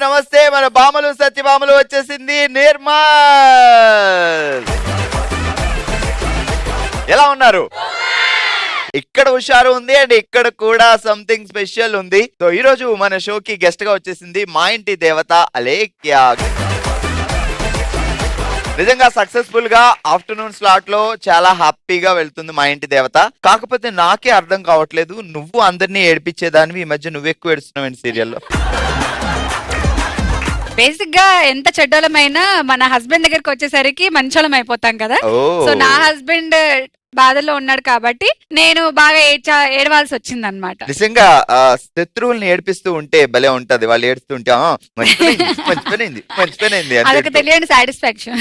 నమస్తే. మన బామలు సత్యభామలు వచ్చేసింది నిర్మల్. ఎలా ఉన్నారు? ఇక్కడ హుషారు ఉంది అండ్ ఇక్కడ కూడా సంథింగ్ స్పెషల్ ఉంది. సో ఈ రోజు మన షోకి గెస్ట్ గా వచ్చేసింది మా ఇంటి దేవత అలేఖ్య. నిజంగా సక్సెస్ఫుల్ గా ఆఫ్టర్నూన్ స్లాట్ లో చాలా హ్యాపీగా వెళ్తుంది మా ఇంటి దేవత. కాకపోతే నాకే అర్థం కావట్లేదు, నువ్వు అందరినీ ఏడిపించేదానివి, ఈ మధ్య నువ్వు ఎక్కువ ఏడుస్తున్నావు సీరియల్లో. బేసిక్ గా ఎంత చెడ్డోళమైనా మన హస్బెండ్ దగ్గరికి వచ్చేసరికి మంచోళం అయిపోతాం కదా. సో నా హస్బెండ్ బాధలో ఉన్నాడు కాబట్టి నేను బాగా ఏడవాల్సి వచ్చింది అనమాట. నిజంగా శత్రువుల్ని ఏడిపిస్తూ ఉంటే భలే ఉంటది. వాళ్ళు ఏడుస్తూ ఉంటే మంచిపోయింది అదొక తెలియని సాటిస్ఫాక్షన్.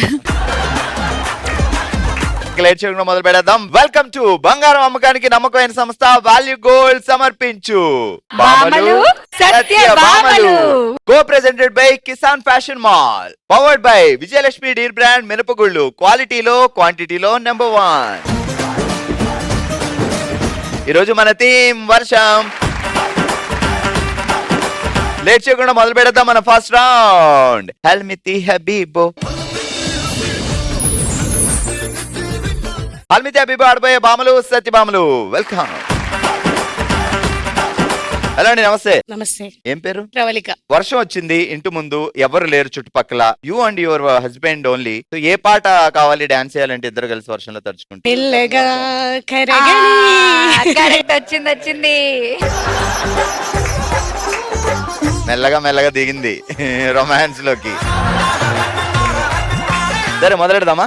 లేట్ చేయకుండా మొదలు పెడదాం. వెల్కమ్ టు బంగారం అమ్మకానికి నమ్మకమైన సంస్థ వాల్యూ గోల్డ్ సమర్పించు బామలు సత్యభామలు. Co presented by Kisan fashion mall, powered by Vijayalakshmi deer brand మినపగుళ్ళు, క్వాలిటీలో క్వాంటిటీలో నెంబర్ 1. ఈరోజు మన థీమ్ వర్షం. లేట్ చేయకుండా మొదలు పెడదాం మన ఫస్ట్ రౌండ్. హల్మితి హబీబో హల్మితి హబీబో ఆడబోయే బామలు సత్యభామలు. వెల్కమ్. హలో అండి, నమస్తే. నమస్తే. ఏం పేరు? ప్రవళిక. వర్షం వచ్చింది, ఇంటి ముందు ఎవరు లేరు చుట్టుపక్కల, you and your husband only. So ఏ పాట కావాలి డాన్స్ చేయాలంటే ఇద్దరు కలిసి వర్షంలో తడుచుకుంటే? వచ్చింది మెల్లగా మెల్లగా దిగింది రొమాన్స్ లోకి. సరే మొదలెడదామా?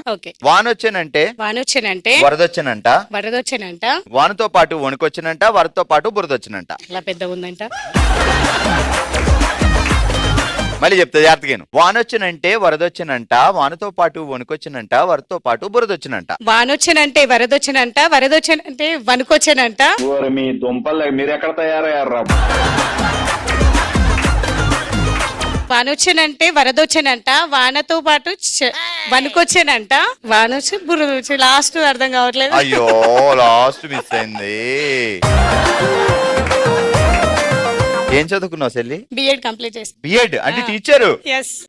వానొచ్చానంటే వరదొచ్చానంట, వరదొచ్చానంట వానతో పాటు వణుకొచ్చానంట, వరదతో పాటు బురదొచ్చానంట. అలా పెద్ద ఉందంట. మళ్ళీ చెప్తా జాగ్రత్తగాను. వానొచ్చానంటే వరదొచ్చానంట, వానతో పాటు వణుకొచ్చానంట, వరదతో పాటు బురదొచ్చానంట. వానొచ్చానంటే వరదొచ్చానంట, వరదొచ్చానంటే వణుకొచ్చానంట. మీ దుంపలు మీరెక్కడ తయారయ్యారా? వానొచ్చానంటే వరదొచ్చానంట, వానతో పాటు వణుకొచ్చానంట, వానొచ్చి బురదొచ్చి. లాస్ట్ అర్థం కావట్లేదు. అయ్యో లాస్ట్ మిస్ అయింది. ఏం చదువుకున్నావు చెల్లి? బిఎడ్ కంప్లీట్ చేసి. బిఎడ్ అంటే టీచర్?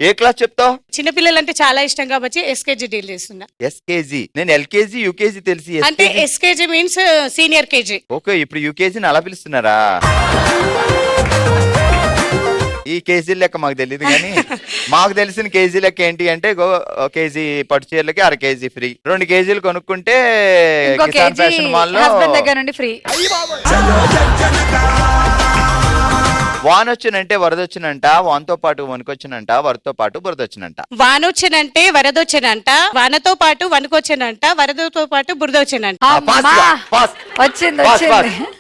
ఏ క్లాస్ చెప్తావు? చిన్నపిల్లలు అంటే చాలా ఇష్టం కాబట్టి ఎస్కేజీ డీల్ చేస్తున్నా. ఎస్కేజీ? నేను ఎల్కేజీ యూకేజీ తెలిసి. అంటే SKG means senior KG. Okay, ఇప్పుడు యూకేజీని అలా పిలుస్తున్నారా? ఈ కేజీ లెక్క మాకు తెలియదు కానీ మాకు తెలిసిన కేజీ లెక్క ఏంటి అంటే కేజీ పట్టు చీరలకి 1/2 కేజీ ఫ్రీ. 2 కేజీలు కొనుక్కుంటే కిసాన్ ఫ్యాషన్ మాల్ లో ఫ్రీ. వానొచ్చినంటే వరదొచ్చినంట, వానతో పాటు వణుకొచ్చినంట, వరదతో పాటు బురదొచ్చినంట. వానొచ్చినంటే వరదొచ్చినంట, వానతో పాటు వణుకొచ్చినంట, వరదతో పాటు బురదొచ్చినంట. వచ్చింది.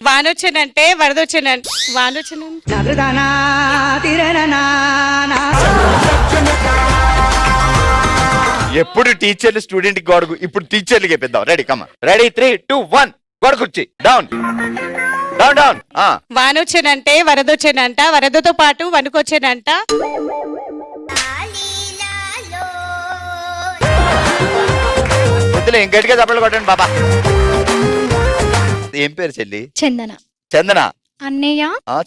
వానొచ్చినంటే వరదొచ్చినంట, వానొచ్చినంట. ఎప్పుడు టీచర్లు స్టూడెంట్ గొడుగు, ఇప్పుడు టీచర్లు చెప్పిద్దాం. Ready come. రెడీ 3, 2, 1 గొడుగుచ్చి డౌన్ డౌన్ డౌన్. వానొచ్చానంటే వరదొచ్చానంట, వరదతో పాటు వణుకొచ్చానంట. వద్దులే, ఇంకటిగా చప్పట్లు కొట్టండి బాబా. ఏం పేరు చెల్లి? చందన. చందన అన్నయ్య.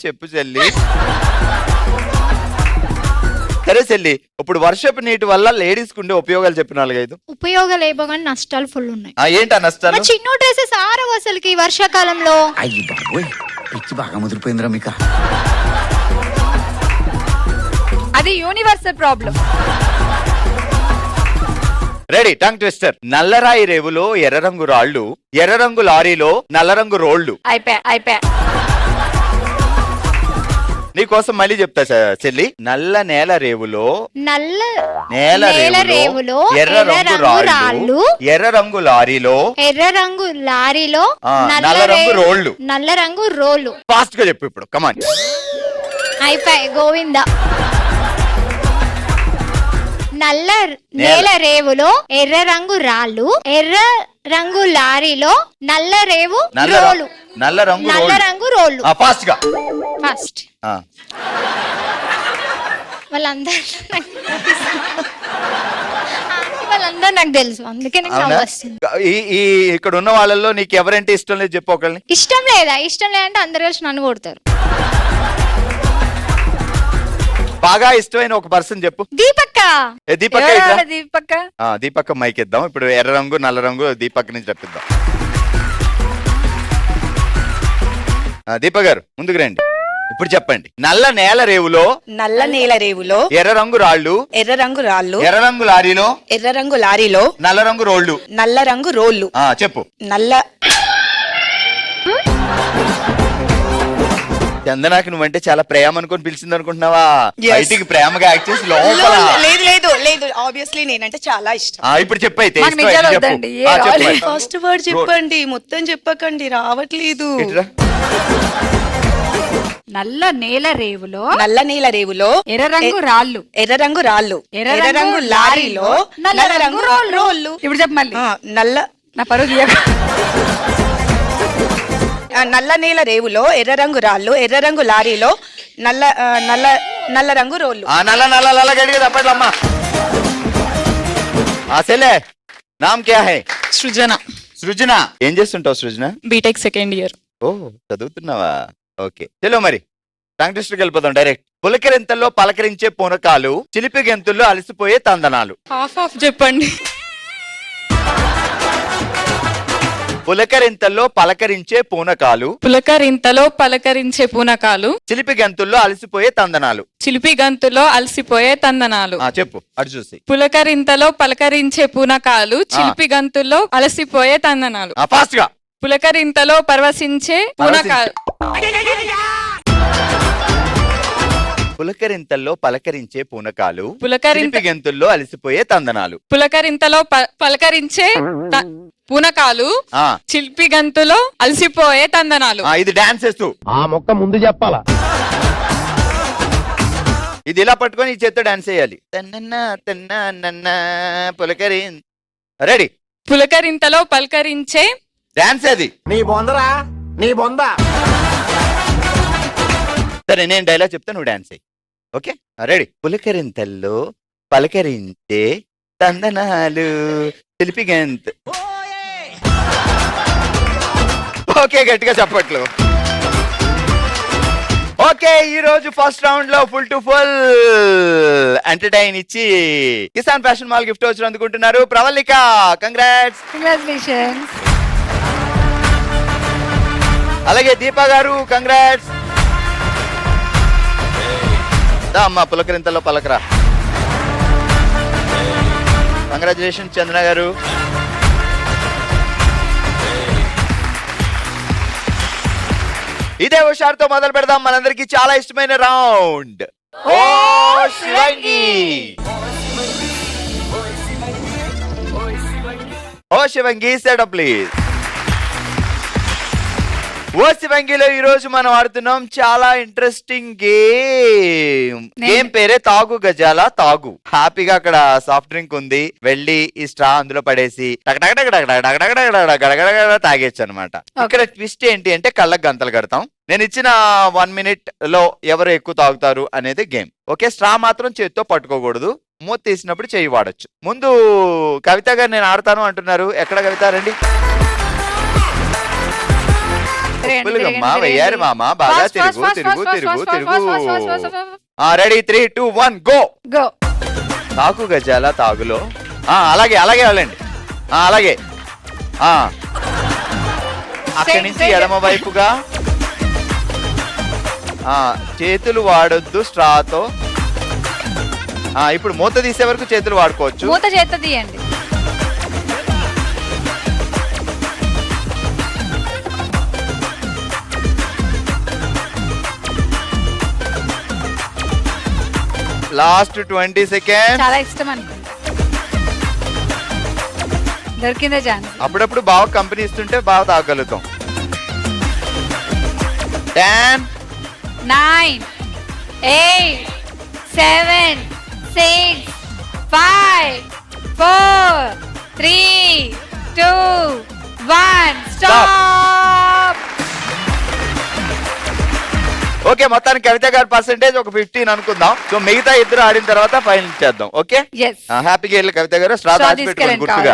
చెప్పు చెల్లి. సరే చెల్లి, ఇప్పుడు వర్షపు నీటి వల్ల లేడీస్ కుండే ఉపయోగాలు చెప్పిన 4-5. ఉపయోగాలు ఏమో కానీ నష్టాలు ఫుల్ ఉన్నాయి. ఏంటా నష్టాలు? చిన్న డ్రెస్సెస్ ఆరవ అసలుకి వర్షాకాలంలో. అయ్యి బాబోయ్, పిచ్చి బాగా ముదిరిపోయిందిరా మీకు. అది universal problem. Ready, tongue twister. నల్లరాయి రేవులో ఎర్ర రంగు రాళ్ళు, ఎర్ర రంగు లారీలో నల్ల రంగు రోళ్లు. అయిపోయా. నీకోసం మళ్ళీ చెప్తా చెల్లి. నల్ల నేల రేవులో ఎర్ర రంగు రాళ్ళు, ఎర్ర రంగు లారీలో నల్ల రంగు రోళ్లు. ఫాస్ట్ గా చెప్పు ఇప్పుడు, కమాన్. అయిపోయి గోవింద. నల్ల నేల రేవులో ఎర్ర రంగు రాళ్ళు, ఎర్ర రంగు లారీలో నల్ల రంగు రోళ్లు. ఫాస్ట్ గా. ఫస్ట్ వాళ్ళందరూ నాకు తెలుసు, అందుకే ఇక్కడ ఉన్న వాళ్ళల్లో నీకు ఎవరంటే ఇష్టం లేదు చెప్పు ఒకళ్ళని. ఇష్టం లేదంటే అందరు కలిసి నన్ను కొడతారు. బాగా ఇష్టమైన ఒక పర్సన్ చెప్పు. దీపక్క. ఏ దీపక్క ఎవరు ఇట్రా. వాళ్ళ దీపక్క? దీపక్క మైక్ ఇద్దాం. ఇప్పుడు ఎర్ర రంగు నల్ల రంగు దీపక్ నుంచి చెప్పిద్దాం. దీపక్ గారు ముందుకు రండి. ఇప్పుడు చెప్పండి. నల్ల నేల రేవులో నల్ల నేల రేవులో ఎర్ర రంగు రాళ్ళు, ఎర్ర రంగు రాళ్ళు, ఎర్ర రంగు లారీలో ఎర్ర రంగు లారీలో నల్ల రంగు రోళ్ళు. నల్ల రంగు రోళ్ళు. చెప్పు. నల్ల చందనాకి నువ్వంటే చాలా ప్రేమ అనుకుని పిలిచింది అనుకుంటున్నావా? Yes. బయటికి ప్రేమగా యాక్ట్ చేసి లోపల. లేదు లేదు లేదు ఆబ్వియస్లీ నేనంటే చాలా ఇష్టం. ఇప్పుడు చెప్పు అయితే. మాకు ఇష్టం నిజాలు అయితే చెప్పు. వద్దండి, ఏ చెప్పు రావాలి? అయితే. ఫస్ట్ వర్డ్ చెప్పండి, మొత్తం చెప్పకండి, రావట్లేదు. ఇట్రా. నల్ల నేల రేవులో నల్ల నేల రేవులో ఎర్ర రంగు రాళ్ళు, ఎర్ర రంగు రాళ్ళు, ఎర్ర రంగు లారీలో నల్ల రంగు రోళ్ళు. ఇప్పుడు చెప్పు మళ్ళీ. నల్ల నా పరువు తీయకు. నల్ల నేల రేవులో ఎర్ర రంగు రాళ్ళు, ఎర్ర రంగు లారీలో నల్ల నల్ల నల్ల రంగు రోళ్ళు. నల్ల నల్ల నల్ల గడిగా తప్పట్లే అమ్మా. సెలే నామ్ క్యా హై? సృజన. సృజన. ఏం చేస్తుంటావు సృజన? BTech second year. ఓ చదువుతున్నావా? ఓకే చలో మరి టంగ్ వెళ్ళిపోదాం డైరెక్ట్. పులకరింతల్లో పలకరించే పూనకాలు, చిలిపి గెంతుల్లో అలసిపోయే తందనాలు. హాఫ్ చెప్పండి. పులకరింతల్లో పలకరించే పూనకాలు, పులకరింతలో పలకరించే పూనకాలు, చిలిపి గెంతుల్లో అలసిపోయే తందనాలు. చిలిపి గంతులో అలసిపోయే తందనాలు. చెప్పు అటు చూసి. పులకరింతలో పలకరించే పూనకాలు, చిలిపి గంతులో అలసిపోయే తందనాలు. ఫాస్ట్ గా. పులకరింతలో పరవశించే పూనకాలు. పులకరింతల్లో పలకరించే పూనకాలు, పులకరింత చిలిపి గెంతుల్లో అలసిపోయే తందనాలు. పులకరింతలో పలకరించే పూనకాలు, ఆ చిలిపి గంతులో అలసిపోయే తందనాలు. ఇది డాన్స్ చేస్తూ. ఆ మొక్క ముందు చెప్పాలా? ఇది ఇలా పట్టుకొని ఈ చేత్తో డాన్స్ చేయాలి. పులకరి రెడీ. పులకరింతలో పలకరించే డాన్స్ అది. నీ బొందరా, నీ బొంద. సరే నేను డైలాగ్ చెప్తా, నువ్వు డాన్స్ అయ్యి. Okay ready. పులకరింతల్లో పలకరించే తందనాలు, చిలిపి గెంత్. ఓకే గట్టిగా చెప్పట్లు. ఓకే ఈ రోజు ఫస్ట్ రౌండ్ లో ఫుల్ టు ఫుల్ ఎంటర్టైన్ ఇచ్చి కిసాన్ ఫ్యాషన్ మాల్ గిఫ్ట్ వచ్చి అందుకుంటున్నారు ప్రవళిక. కంగ్రాట్స్. కంగ్రాచులేషన్స్. అలాగే దీపా గారు కంగ్రాట్స్. అమ్మా పులకరింతల్లో పలకరా. కంగ్రాచులేషన్ చంద్ర గారు. ఇదే హుషారుతో మొదలు పెడదాం మనందరికి చాలా ఇష్టమైన రౌండ్. ఓ శివంగి. ఓ శివంగి సెటప్ ప్లీజ్. ఓ శివంగిలో ఈ రోజు మనం ఆడుతున్నాం చాలా ఇంట్రెస్టింగ్ గేమ్ పేరే తాగు గజాల తాగు. హ్యాపీగా అక్కడ సాఫ్ట్ డ్రింక్ ఉంది, వెళ్ళి ఈ స్ట్రా అందులో పడేసి గడగడ తాగేచ్చు అనమాట. ఇక్కడ ట్విస్ట్ ఏంటి అంటే కళ్ళకు గంతలు కడతాం. నేను ఇచ్చిన 1 minute లో ఎవరు ఎక్కువ తాగుతారు అనేది గేమ్. ఓకే స్ట్రా మాత్రం చేతితో పట్టుకోకూడదు, మూత తీసినప్పుడు చేయి వాడచ్చు. ముందు కవిత గారు నేను ఆడతాను అంటున్నారు. ఎక్కడ కవిత రండి. వెయ్యారు మామ బాగా తిరుగు తిరుగు తిరుగు తిరుగు. Ready 3, 2, 1 go. గో. తాగు గజాల తాగులో. అలాగే అలాగే వెళ్ళండి. అలాగే అక్కడి నుంచి ఎడమ వైపుగా. చేతులు వాడొద్దు స్ట్రాతో. ఇప్పుడు మూత తీసే వరకు చేతులు వాడుకోవచ్చు. మూత చేత తీయండి. Last 20 seconds. చాలా ఇష్టం అనుకుంటా. దొరికిందే ఛాన్స్. అప్పుడప్పుడు బాగా కంపెనీ ఇస్తుంటే బాగా తాగలుగుతాం. 10 9 8 7 6 5 4 3 2 1 స్టాప్. ఓకే మొత్తానికి కవిత గారి పర్సెంటేజ్ ఒక 15 అనుకుందాం. సో మిగతా ఇద్దరు ఆడిన తర్వాత ఫైనల్ చేద్దాం. ఓకే yes హ్యాపీగా వెళ్ళి కవిత గారు స్ట్రా దాచి పెట్టుకోండి గుర్తుగా.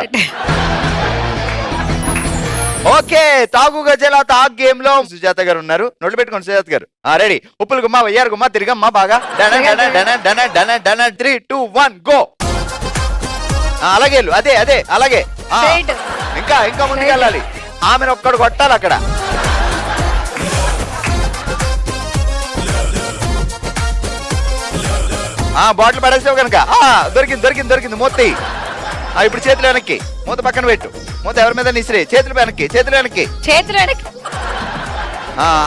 ఓకే, తాగు గజల తాగ్ గేమ్ లో సుజాత గారు ఉన్నారు. నోట్లు పెట్టుకోండి సుజాత గారు. రెడీ. ఉప్పులు గుమ్మ, వయ్యారు గుమ్మ, తిరిగమ్మా బాగా. 3, 2, 1 గో. అలాగే వెళ్ళు. అదే అదే అలాగే. Straight. ఇంకా ఇంకా ముందుకు వెళ్ళాలి. ఆమెను ఒక్కడు కొట్టాలి అక్కడ. బాటిల్ పడేసావు కనుక దొరికింది దొరికింది దొరికింది. మూర్తి ఇప్పుడు చేతులు వెనక్కి, మూత పక్కన పెట్టు. మూత ఎవరి మీద నిసిరే. చేతులు వెనక్కి, చేతులు వెనక్కి, చేతులు వెనక్కి.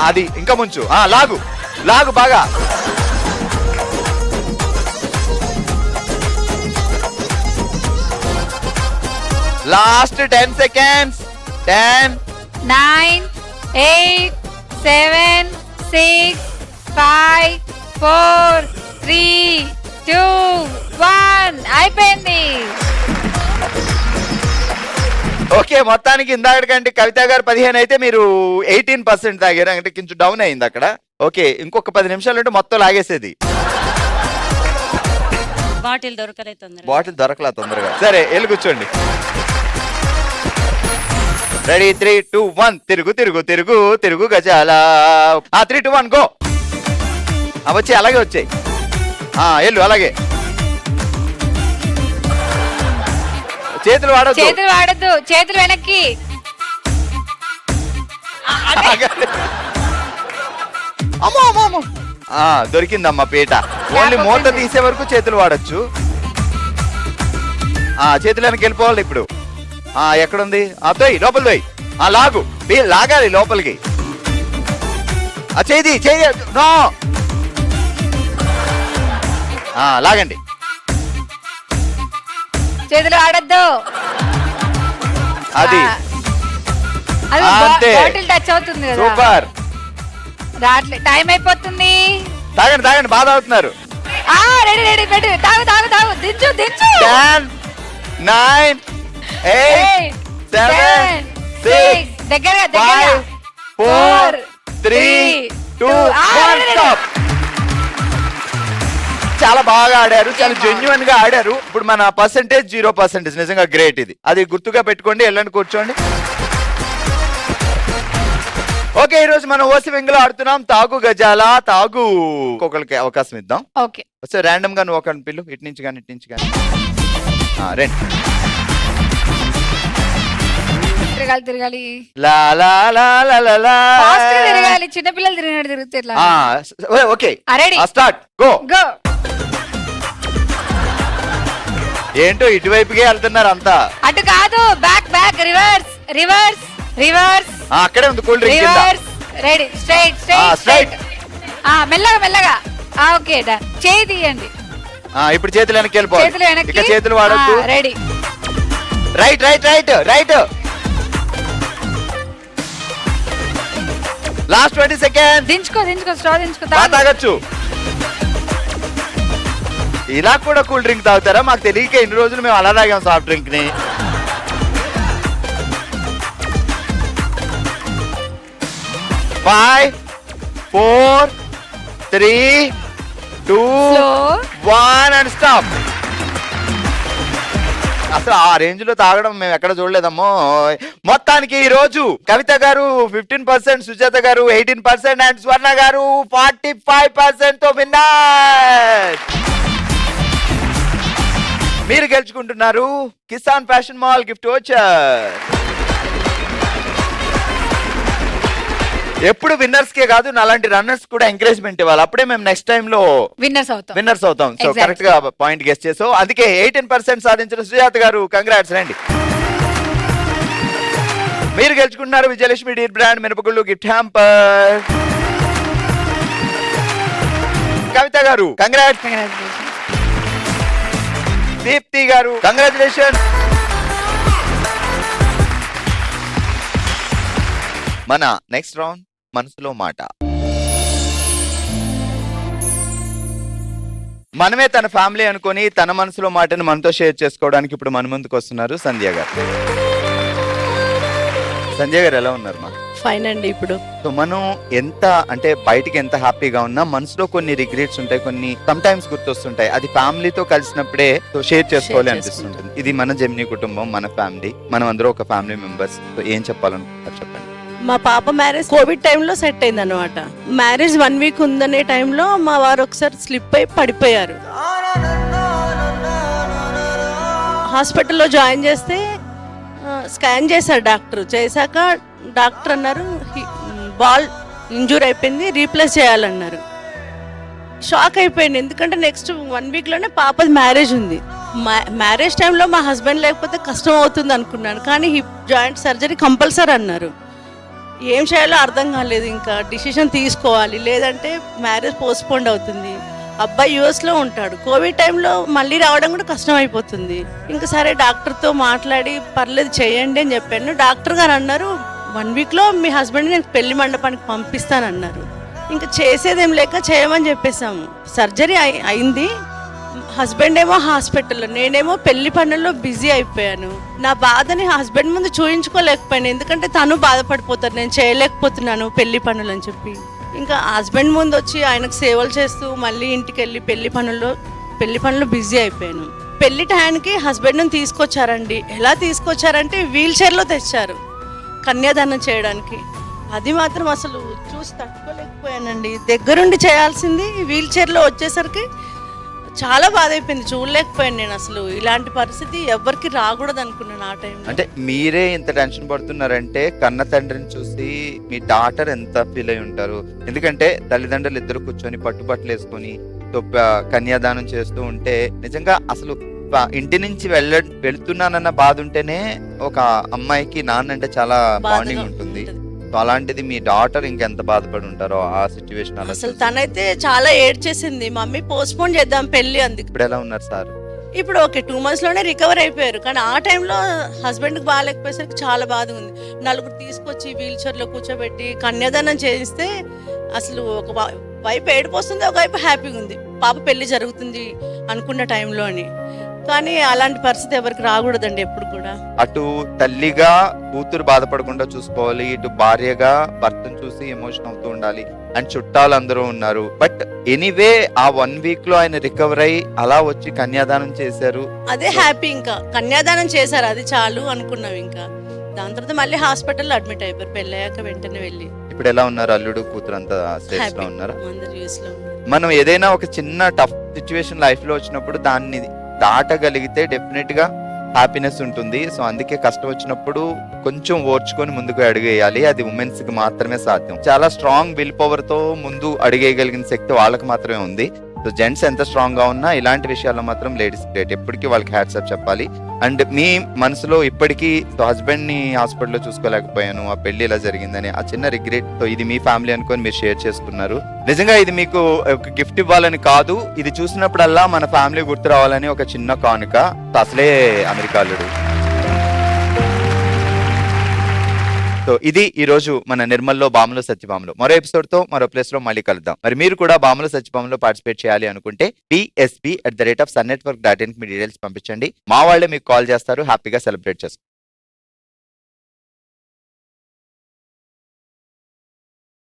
అది ఇంకా ముంచు. లాగు లాగు బాగా. Last 10 seconds. 10, 9, 8, 7, 6, 5, 4, 3, 2, 1 అయిపోయింది. ఓకే, మొత్తానికి ఇందాకంటే కవిత గారు 15 అయితే మీరు 18% తాగారు. అంటే కొంచెం డౌన్ అయింది అక్కడ. ఓకే, ఇంకొక 10 నిమిషాలు ఉంటే మొత్తం లాగేసేది. బాటిల్ దొరకలేదు తొందరగా. బాటిల్ దొరకలా తొందరగా. సరే వెళ్ళి కూర్చోండి. రెడీ 3, 2, 1 తిరుగు తిరుగు తిరుగు తిరుగు గజాల. 3, 2, 1 గో. వచ్చాయి అలాగే వచ్చాయి. వెళ్ళు అలాగే. చేతులు వాడొద్దు. చేతులు వాడద్దు, చేతులు వెనక్కి. అమ్మో అమ్మో అమ్మో. దొరికిందమ్మా పీట. ఓన్లీ మూత తీసే వరకు చేతులు వాడచ్చు. చేతులు వెనక్కి వెళ్ళిపోవాలి ఇప్పుడు. ఎక్కడుంది? తోయ్ లోపల తోయ్. లాగు, లాగాలి లోపలికి. చేయి చేయి. నో, లాగండి. చేతులు వాడద్దు. అది అంతే. బాటిల్ టచ్ అవుతుంది కదా. సూపర్. రాట్లే, టైం అయిపోతుంది. తాగండి తాగండి, బాధ అవుతున్నారు. రెడీ రెడీ పెట్టు. తాగు తాగు తాగు. దించు దించు. 10, 9, 8, 7, 6, దగ్గరగా 5, దగ్గరగా. 4, 3, 2, 1 స్టాప్. చాలా బాగా ఆడారు, చాలా జెన్యున్ గా ఆడారు. ఇప్పుడు మన పర్సెంటేజ్ 0%. నిజంగా గ్రేట్ ఇది. అది గుర్తుగా పెట్టుకోండి. వెళ్ళండి కూర్చోండి. ఓకే, ఈ రోజు మనం ఓసి వెంగులో ఆడుతున్నాం తాగు గజాల తాగు. ఒక్కొక్కరికి అవకాశం ఇద్దాం. ఓకే, సో ర్యాండమ్ గా నువ్వు ఒక పిల్లు, ఇటు నుంచి కానీ ఇటు నుంచి కానీ. రండి. తిరగాలి తిరగాలి. లా లా లా లా లా లా. ఫాస్ట్ గా తిరగాలి. చిన్నపిల్లలు తిరిగినట్టు తిరుగుతే ఎట్లా? Okay, ready, start go. Go. ఏంటో ఇటువైపుకే వెళ్తున్నారు అంతా. అటు కాదు, back back, reverse reverse reverse. అక్కడే ఉంది కూల్ డ్రింక్ కింద. Reverse. Ready, straight straight straight. మెల్లగా మెల్లగా. Okay, done. చేయి తీయండి. ఇప్పుడు చేతులు వెనక్కి వెళ్ళిపోవాలి. చేతులు వెనక్కి. ఇక చేతులు వాడద్దు. Ready. Right right right right. Last 20 seconds. దించుకో దించుకో, స్ట్రా దించుకో. తాగొచ్చు. ఇలా కూడా కూల్ డ్రింక్ తాగుతారా? మాకు తెలియక ఇన్ని రోజులు మేము అలా తాగాం సాఫ్ట్ డ్రింక్ ని. Five, 4, 3, 2, 1 and stop. అసలు ఆ రేంజ్ లో తాగడం మేము ఎక్కడ చూడలేదమ్మో. మొత్తానికి ఈ రోజు కవిత గారు 15%, సుజాత గారు 18% అండ్ స్వర్ణ గారు 45% తో విన్నర్. మీరు గెలుచుకుంటున్నారు Kisan fashion mall gift voucher. ఎప్పుడు విన్నర్స్ కే కాదు, అలాంటి రన్నర్స్ కూడా ఎంకరేజ్మెంట్ ఇవ్వాలి. అప్పుడే మేము నెక్స్ట్ టైం లో విన్నర్స్ అవుతాం. సో కరెక్ట్ గా పాయింట్ గెస్ చేసావు. అందుకే 18% సాధించిన సుజాత గారు కంగ్రాట్స్. రండి. మీరు గెలుచుకుంటున్నారు విజయలక్ష్మి డీర్ బ్రాండ్ మినపగుళ్ళు గిఫ్ట్ హ్యాంపర్. కవిత గారు కంగ్రాట్స్. దీప్తి గారు కంగ్రాచులేషన్. మన నెక్స్ట్ రౌండ్ మనసులో మాట. మనమే తన ఫ్యామిలీ అనుకొని తన మనసులో మాటను మనతో షేర్ చేసుకోవడానికి ఇప్పుడు మన ముందుకు వస్తున్నారు సంధ్య గారు. సంజయ్ గారు ఎలా ఉన్నారు మా? ఫైన్ అండి ఇప్పుడు. సో మనం ఎంత అంటే బయటికి ఎంత హ్యాపీగా ఉన్నా మనసులో కొన్ని రిగ్రెట్స్ ఉంటాయి, కొన్ని సమ్ టైమ్స్ గుర్తొస్తుంటాయి. అది ఫ్యామిలీతో కలిసినప్పుడే సో షేర్ చేసుకోవాలి అనిపిస్తుంటుంది. ఇది మన జెమినీ కుటుంబం, మన ఫ్యామిలీ, మనం అందరూ ఒక ఫ్యామిలీ మెంబర్స్. సో ఏం చెప్పాలనుకుంటారు చెప్పండి. మా పాప మ్యారేజ్ కోవిడ్ టైంలో సెట్ అయింది అనమాట. మ్యారేజ్ 1 వీక్ ఉందనే టైంలో మా వారు ఒకసారి స్లిప్ అయి పడిపోయారు. హాస్పిటల్లో జాయిన్ చేస్తే స్కాన్ చేశారు డాక్టర్. చేశాక డాక్టర్ అన్నారు బాల్ ఇంజూర్ అయిపోయింది, రీప్లేస్ చేయాలన్నారు. షాక్ అయిపోయింది, ఎందుకంటే నెక్స్ట్ 1 వీక్లోనే పాపది మ్యారేజ్ ఉంది. మ్యారేజ్ టైంలో మా హస్బెండ్ లేకపోతే కష్టం అవుతుంది అనుకున్నాను, కానీ హిప్ జాయింట్ సర్జరీ కంపల్సరీ అన్నారు. ఏం చేయాలో అర్థం కాలేదు. ఇంకా డిసిషన్ తీసుకోవాలి, లేదంటే మ్యారేజ్ పోస్ట్పోండ్ అవుతుంది. అబ్బాయి యూఎస్లో ఉంటాడు, కోవిడ్ టైంలో మళ్ళీ రావడం కూడా కష్టం అయిపోతుంది. ఇంకా సరే డాక్టర్తో మాట్లాడి పర్లేదు చేయండి అని చెప్పాను. డాక్టర్ గారు అన్నారు 1 వీక్లో మీ హస్బెండ్ నేను పెళ్లి మండపానికి పంపిస్తానన్నారు. ఇంకా చేసేదేం లేక చేయమని చెప్పేసాము. సర్జరీ అయింది. హస్బెండ్ ఏమో హాస్పిటల్లో, నేనేమో పెళ్లి పనుల్లో బిజీ అయిపోయాను. నా బాధని హస్బెండ్ ముందు చూయించుకోలేకపోయాను, ఎందుకంటే తను బాధపడిపోతారు నేను చేయలేకపోతున్నాను పెళ్లి పనులు అని చెప్పి. ఇంకా హస్బెండ్ ముందు వచ్చి ఆయనకు సేవలు చేస్తూ మళ్ళీ ఇంటికి వెళ్ళి పెళ్లి పనులు బిజీ అయిపోయాను. పెళ్లి టైంకి హస్బెండ్ని తీసుకొచ్చారండి. ఎలా తీసుకొచ్చారంటే వీల్ చైర్లో తెచ్చారు కన్యాదానం చేయడానికి. అది మాత్రం అసలు చూసి తట్టుకోలేకపోయానండి. దగ్గరుండి చేయాల్సింది వీల్ చైర్లో వచ్చేసరికి చాలా బాధ అయిపోయింది, చూడలేకపోయాను నేను. అసలు ఇలాంటి పరిస్థితి ఎవరికి రాకూడదు అనుకున్నాను ఆ టైంలో. అంటే మీరే ఇంత టెన్షన్ పడుతున్నారంటే కన్న తండ్రిని చూసి మీ డాటర్ ఎంత ఫీల్ అయి ఉంటారు. ఎందుకంటే తల్లిదండ్రులు ఇద్దరు కూర్చొని పట్టుబట్టలు వేసుకొని కన్యాదానం చేస్తూ ఉంటే నిజంగా అసలు ఇంటి నుంచి వెళ్తున్నానన్న బాధ ఉంటేనే ఒక అమ్మాయికి నాన్న అంటే చాలా బాండింగ్ ఉంటుంది. అలాంటిది మీ డాటర్ ఇంకెంత బాధపడి ఉంటారో ఆ సిచ్యువేషన్. అసలు తనైతే చాలా ఏడ్చేసింది, మమ్మీ పోస్ట్పోన్ చేద్దాం పెళ్లి అంది. ఇప్పుడు ఎలా ఉన్నారు సార్? ఇప్పుడు ఓకే 2 months లోనే రికవర్ అయిపోయారు. కానీ ఆ టైంలో హస్బెండ్కి బాగాలేకపోయేసరికి చాలా బాధ ఉంది. 4 తీసుకొచ్చి వీల్ చైర్లో కూర్చోబెట్టి కన్యాదానం చేయిస్తే అసలు ఒక వైపు ఏడిపోస్తుంది, ఒకవైపు హ్యాపీగా ఉంది. పాప పెళ్లి జరుగుతుంది అనుకున్న టైంలో అని. కానీ అలాంటి పరిస్థితి ఎవరికి రాకూడదండి ఎప్పుడు కూడా. అటు తల్లిగా కూతురు బాధపడకుండా చూసుకోవాలి, ఇటు భార్యగా భర్తను చూసి ఎమోషన్ అవుతూ ఉండాలి. అండ్ చుట్టాలు అందరూ ఉన్నారు. బట్ ఎనీవే ఆ 1 వీక్ లో ఆయన రికవర్ అయ్యి అలా వచ్చి కన్యాదానం చేశారు. అదే హ్యాపీ. ఇంకా కన్యాదానం చేశారు, అది చాలు అనుకున్నాం. ఇంకా దాని తర్వాత మళ్ళీ హాస్పిటల్లో అడ్మిట్ అయిపోయారు పెళ్ళయ్యాక వెంటనే వెళ్ళి. ఇప్పుడు ఎలా ఉన్నారు? అల్లుడు కూతురు అంతా స్టేజ్ లో ఉన్నారా? యూఎస్ లో. మనం ఏదైనా ఒక చిన్న టఫ్ సిచ్యువేషన్ లైఫ్ లో వచ్చినప్పుడు దాన్ని దాటగలిగితే డెఫినెట్ గా హ్యాపీనెస్ ఉంటుంది. సో అందుకే కష్టం వచ్చినప్పుడు కొంచెం ఓర్చుకొని ముందుకు అడుగేయాలి. అది ఉమెన్స్ కి మాత్రమే సాధ్యం. చాలా స్ట్రాంగ్ విల్ పవర్ తో ముందు అడిగేయగలిగిన శక్తి వాళ్ళకి మాత్రమే ఉంది. సో జెంట్స్ ఎంత స్ట్రాంగ్ గా ఉన్నా ఇలాంటి విషయాల్లో మాత్రం లేడీస్ గ్రేట్. ఎప్పటికీ వాళ్ళకి హ్యాట్స్ ఆఫ్ చెప్పాలి. అండ్ మీ మనసులో ఇప్పటికీ హస్బెండ్ ని హాస్పిటల్లో చూసుకోలేకపోయాను, ఆ పెళ్లి ఇలా జరిగిందని ఆ చిన్న రిగ్రెట్ తో ఇది మీ ఫ్యామిలీ అనుకొని మీరు షేర్ చేసుకున్నారు. నిజంగా ఇది మీకు ఒక గిఫ్ట్ ఇవ్వాలని కాదు, ఇది చూసినప్పుడల్లా మన ఫ్యామిలీ గుర్తు రావాలని ఒక చిన్న కానుక. అసలే అమెరికా అల్లుడు. సో ఇది ఈ రోజు మన నిర్మల్లో బాములు సత్యభామలు. మరో ఎపిసోడ్ తో మరో ప్లేస్ లో మళ్ళీ కలుద్దాం. మరి మీరు కూడా బాములు సత్యభామలో పార్టిసిపేట్ చేయాలి అనుకుంటే psb@sunnetwork.in మీ డీటెయిల్స్ పంపించండి. మా వాళ్ళే మీకు కాల్ చేస్తారు, హ్యాపీగా సెలబ్రేట్ చేసుకోండి.